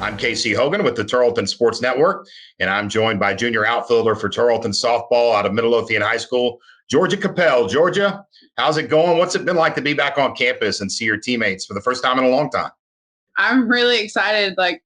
I'm Casey Hogan with the Tarleton Sports Network, and I'm joined by junior outfielder for Tarleton softball out of Midlothian High School, Georgia Capell. Georgia, how's it going? What's it been like to be back on campus and see your teammates for the first time in a long time? I'm really excited. Like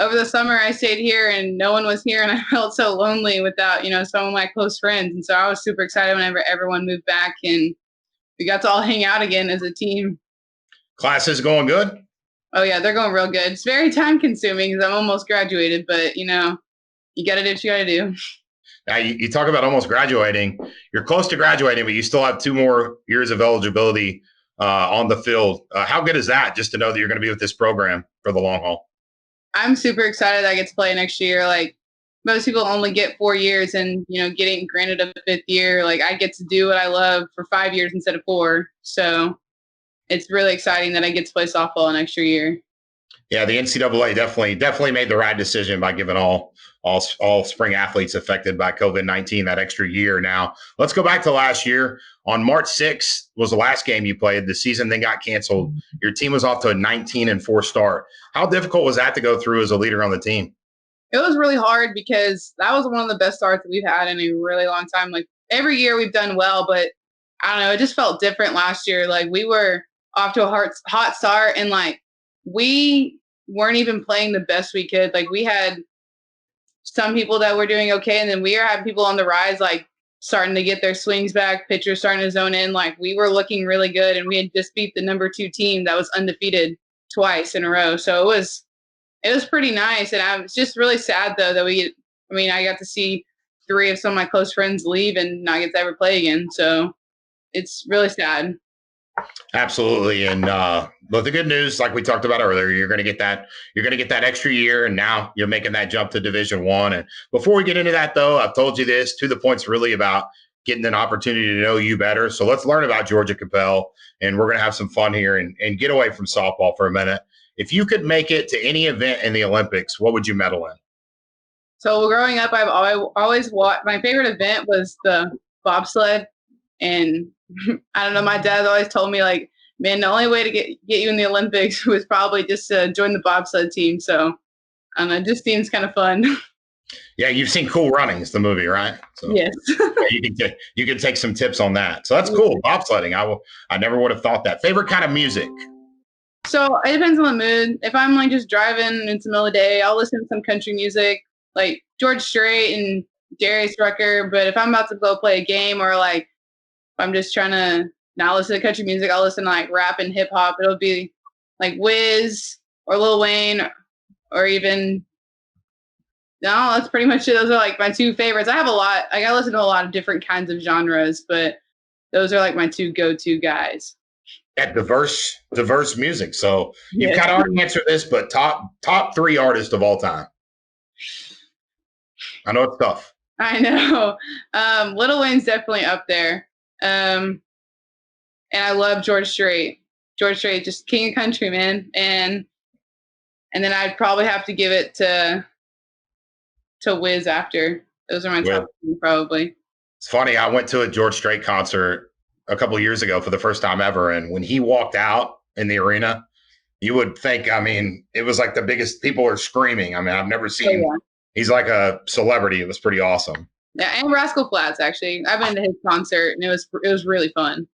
over the summer, I stayed here and no one was here, and I felt so lonely without, some of my close friends. And so I was super excited whenever everyone moved back and we got to all hang out again as a team. Classes going good? Oh yeah, they're going real good. It's very time consuming because I'm almost graduated, but you got to do what you got to do. Now, you talk about almost graduating. You're close to graduating, but you still have 2 more years of eligibility on the field. How good is that, just to know that you're going to be with this program for the long haul? I'm super excited I get to play next year. Like most people only get 4 years, and getting granted a 5th year, like I get to do what I love for 5 years instead of 4. So it's really exciting that I get to play softball an extra year. Yeah, the NCAA definitely made the right decision by giving all spring athletes affected by COVID-19 that extra year. Now, let's go back to last year. On March 6th was the last game you played. The season then got canceled. Your team was off to a 19-4 start. How difficult was that to go through as a leader on the team? It was really hard because that was one of the best starts that we've had in a really long time. Like every year we've done well, but I don't know, it just felt different last year. Like we were off to a hot start, and like we weren't even playing the best we could. Like we had some people that were doing okay, and then we were having people on the rise, like starting to get their swings back, pitchers starting to zone in. Like we were looking really good, and we had just beat the number 2 team that was undefeated twice in a row. So it was pretty nice. And I was just really sad though that I got to see 3 of some of my close friends leave and not get to ever play again. So it's really sad. Absolutely. And but the good news, like we talked about earlier, you're going to get that extra year, and now you're making that jump to Division I. And before we get into that, though, I've told you this, To The Point's really about getting an opportunity to know you better. So let's learn about Georgia Capell, and we're going to have some fun here and get away from softball for a minute. If you could make it to any event in the Olympics, what would you medal in? So growing up, I've always watched. My favorite event was the bobsled, and I don't know. My dad always told me, like, man, the only way to get you in the Olympics was probably just to join the bobsled team. So I don't know, it just seems kind of fun. Yeah, you've seen Cool Runnings, the movie, right? So, yes. You can take some tips on that. So that's cool. Bobsledding. I never would have thought that. Favorite kind of music? So it depends on the mood. If I'm like just driving and it's the middle of the day, I'll listen to some country music, like George Strait and Darius Rucker. But if I'm about to go play a game, or like if I'm just trying to not listen to country music, I'll listen to like rap and hip hop. It'll be like Wiz or Lil Wayne, or even that's pretty much it. Those are like my 2 favorites. I have a lot. I listen to a lot of different kinds of genres, but those are like my 2 go-to guys. At diverse music. So you've kind of already answered this, but top 3 artists of all time. I know it's tough. I know. Lil Wayne's definitely up there. And I love George Strait. George Strait, just king of country, man. And then I'd probably have to give it to Wiz after. Those are my top 2, probably. It's funny. I went to a George Strait concert a couple of years ago for the first time ever. And when he walked out in the arena, you would think, it was like the biggest, people are screaming. I've never seen, he's like a celebrity. It was pretty awesome. Yeah. And Rascal Flats, actually. I've been to his concert, and it was really fun.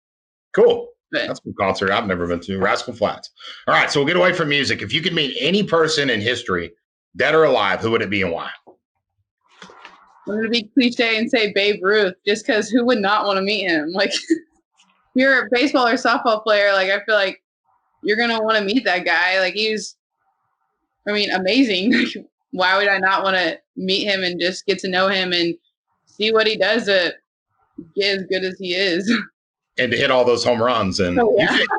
Cool. That's a concert I've never been to. Rascal Flats. All right. So we'll get away from music. If you could meet any person in history, dead or alive, who would it be and why? I'm going to be cliche and say Babe Ruth, just because who would not want to meet him? Like, you're a baseball or softball player, like I feel like you're gonna want to meet that guy. Like he's, amazing. Why would I not want to meet him and just get to know him and see what he does to get as good as he is? And to hit all those home runs, and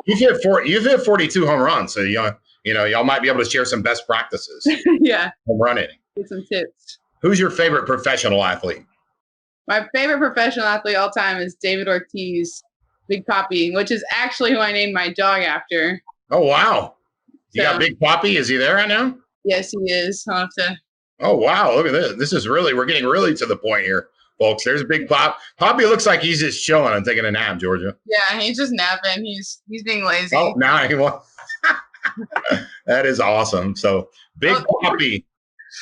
you've hit 42 home runs, so y'all might be able to share some best practices. Yeah, home run hitting. Get some tips. Who's your favorite professional athlete? My favorite professional athlete all time is David Ortiz. Big Papi, which is actually who I named my dog after. Oh, wow. You got Big Papi? Is he there right now? Yes, he is. I'll have to. Oh, wow. Look at this. We're getting really to the point here, folks. There's Big Pop. Papi looks like he's just chilling and taking a nap, Georgia. Yeah, he's just napping. He's being lazy. Oh, now he wants. That is awesome. So Big Poppy.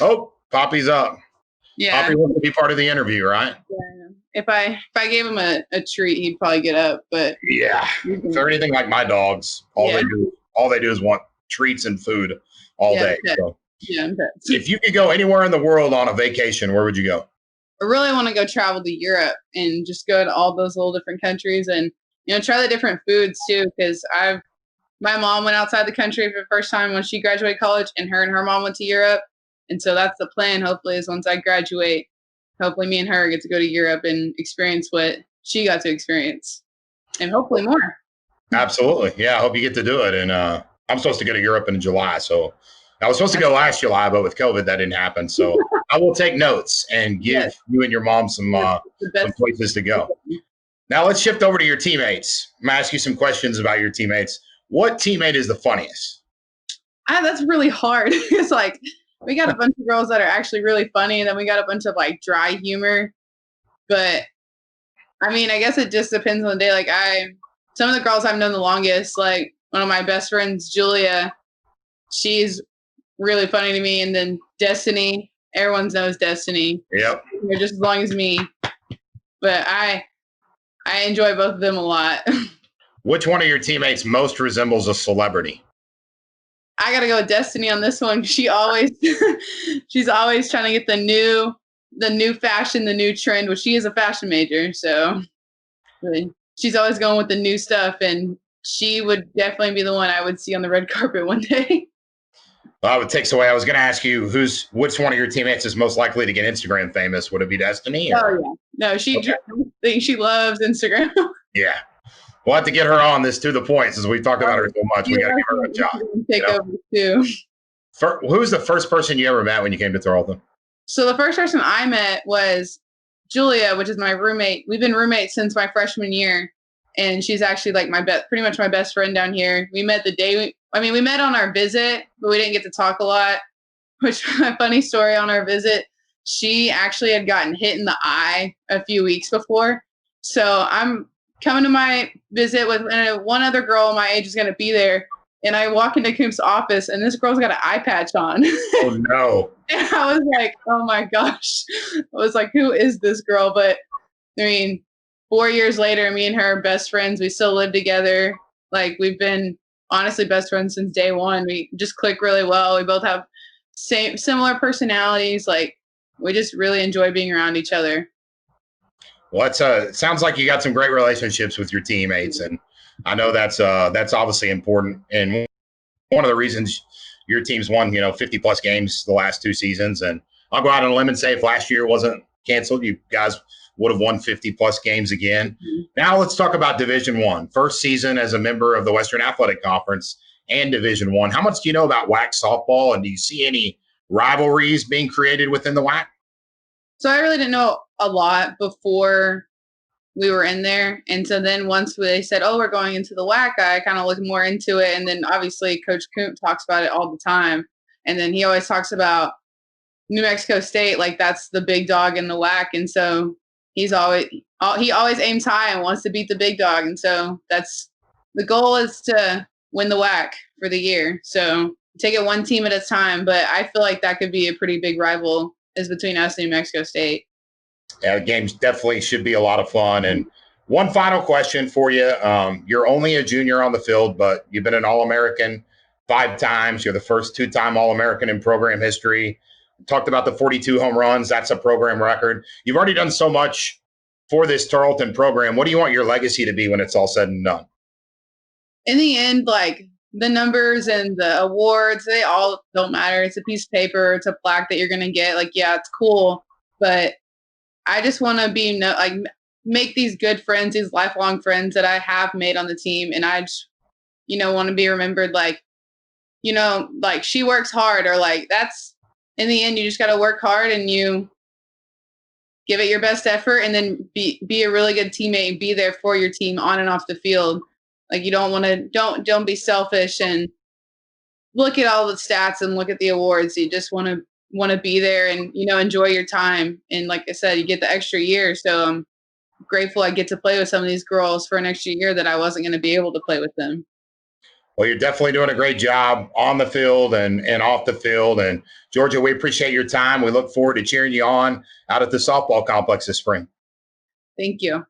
Oh, Poppy's up. Yeah. Poppy wants to be part of the interview, right? Yeah. If I gave him a treat, he'd probably get up. But yeah, if they're anything like my dogs, all they do is want treats and food all day. So if you could go anywhere in the world on a vacation, where would you go? I really want to go travel to Europe and just go to all those little different countries and try the different foods too. Because my mom went outside the country for the first time when she graduated college, and her mom went to Europe. And so that's the plan. Hopefully, is once I graduate, hopefully me and her get to go to Europe and experience what she got to experience, and hopefully more. Absolutely, yeah. I hope you get to do it. And I'm supposed to go to Europe in July, so I was supposed to go last July, but with COVID, that didn't happen. So I will take notes and give you and your mom some places to go. Now let's shift over to your teammates. I'm gonna ask you some questions about your teammates. What teammate is the funniest? That's really hard. It's like we got a bunch of girls that are actually really funny, and then we got a bunch of like dry humor. But I mean, I guess it just depends on the day. Like some of the girls I've known the longest, like one of my best friends, Julia, she's really funny to me. And then Destiny, everyone knows Destiny. Yep. They're just as long as me. But I enjoy both of them a lot. Which one of your teammates most resembles a celebrity? I gotta go with Destiny on this one. She's always trying to get the new fashion, the new trend, which she is a fashion major. So she's always going with the new stuff, and she would definitely be the one I would see on the red carpet one day. Well, it takes away. I was going to ask you which one of your teammates is most likely to get Instagram famous. Would it be Destiny? Or? Oh yeah, no, she loves Instagram. Yeah, we'll have to get her on this to the point since we've talked about her so much. We got to give her a job. Take over too. Who was the first person you ever met when you came to Tarleton? So the first person I met was Julia, which is my roommate. We've been roommates since my freshman year, and she's actually like pretty much my best friend down here. We met the day we met on our visit, but we didn't get to talk a lot. Which, a funny story on our visit, she actually had gotten hit in the eye a few weeks before. So I'm coming to my visit with one other girl my age is going to be there. And I walk into Coop's office, and this girl's got an eye patch on. Oh, no. And I was like, oh, my gosh. I was like, who is this girl? But, I mean, 4 years later, me and her are best friends. We still live together. Like, we've been honestly best friends since day one. We just click really well. We both have similar personalities. Like, we just really enjoy being around each other. Well, it sounds like you got some great relationships with your teammates, and I know that's obviously important. And one of the reasons your team's won, 50 plus games the last 2 seasons. And I'll go out on a limb and say if last year wasn't canceled, you guys would have won 50 plus games again. Mm-hmm. Now let's talk about Division I. First season as a member of the Western Athletic Conference and Division I. How much do you know about WAC softball, and do you see any rivalries being created within the WAC? So I really didn't know a lot before we were in there. And so then once they said, oh, we're going into the WAC, I kind of looked more into it. And then obviously Coach Coop talks about it all the time. And then he always talks about New Mexico State, like that's the big dog in the WAC. And so he always aims high and wants to beat the big dog. And so that's the goal, is to win the WAC for the year. So take it one team at a time. But I feel like that could be a pretty big rival is between us and New Mexico State. Yeah, the games definitely should be a lot of fun. And one final question for you. You're only a junior on the field, but you've been an All-American 5 times. You're the first 2-time All-American in program history. Talked about the 42 home runs. That's a program record. You've already done so much for this Tarleton program. What do you want your legacy to be when it's all said and done? In the end, like, the numbers and the awards, they all don't matter. It's a piece of paper. It's a plaque that you're going to get. Like, yeah, it's cool. But I just want to make these good friends, these lifelong friends that I have made on the team. And I just, want to be remembered like, like she works hard, or like that's, in the end, you just got to work hard and you give it your best effort, and then be a really good teammate and be there for your team on and off the field. Like, you don't be selfish and look at all the stats and look at the awards. You just want to be there and, enjoy your time. And like I said, you get the extra year. So I'm grateful I get to play with some of these girls for an extra year that I wasn't going to be able to play with them. Well, you're definitely doing a great job on the field and off the field. And Georgia, we appreciate your time. We look forward to cheering you on out at the softball complex this spring. Thank you.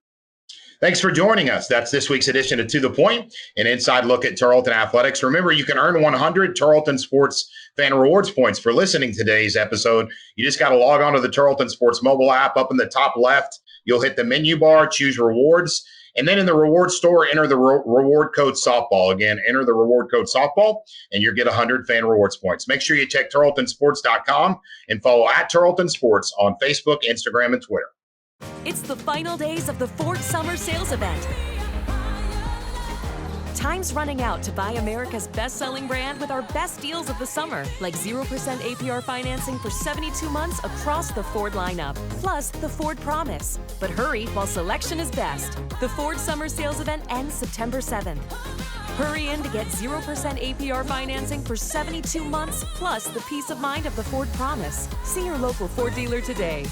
Thanks for joining us. That's this week's edition of To The Point, an inside look at Tarleton Athletics. Remember, you can earn 100 Tarleton Sports Fan Rewards points for listening to today's episode. You just got to log on to the Tarleton Sports mobile app. Up in the top left, you'll hit the menu bar, choose rewards, and then in the reward store, enter the reward code softball. Again, enter the reward code softball, and you'll get 100 fan rewards points. Make sure you check tarletonsports.com and follow at Tarleton Sports on Facebook, Instagram, and Twitter. It's the final days of the Ford Summer Sales Event. Time's running out to buy America's best-selling brand with our best deals of the summer, like 0% APR financing for 72 months across the Ford lineup, plus the Ford Promise. But hurry while selection is best. The Ford Summer Sales Event ends September 7th. Hurry in to get 0% APR financing for 72 months, plus the peace of mind of the Ford Promise. See your local Ford dealer today.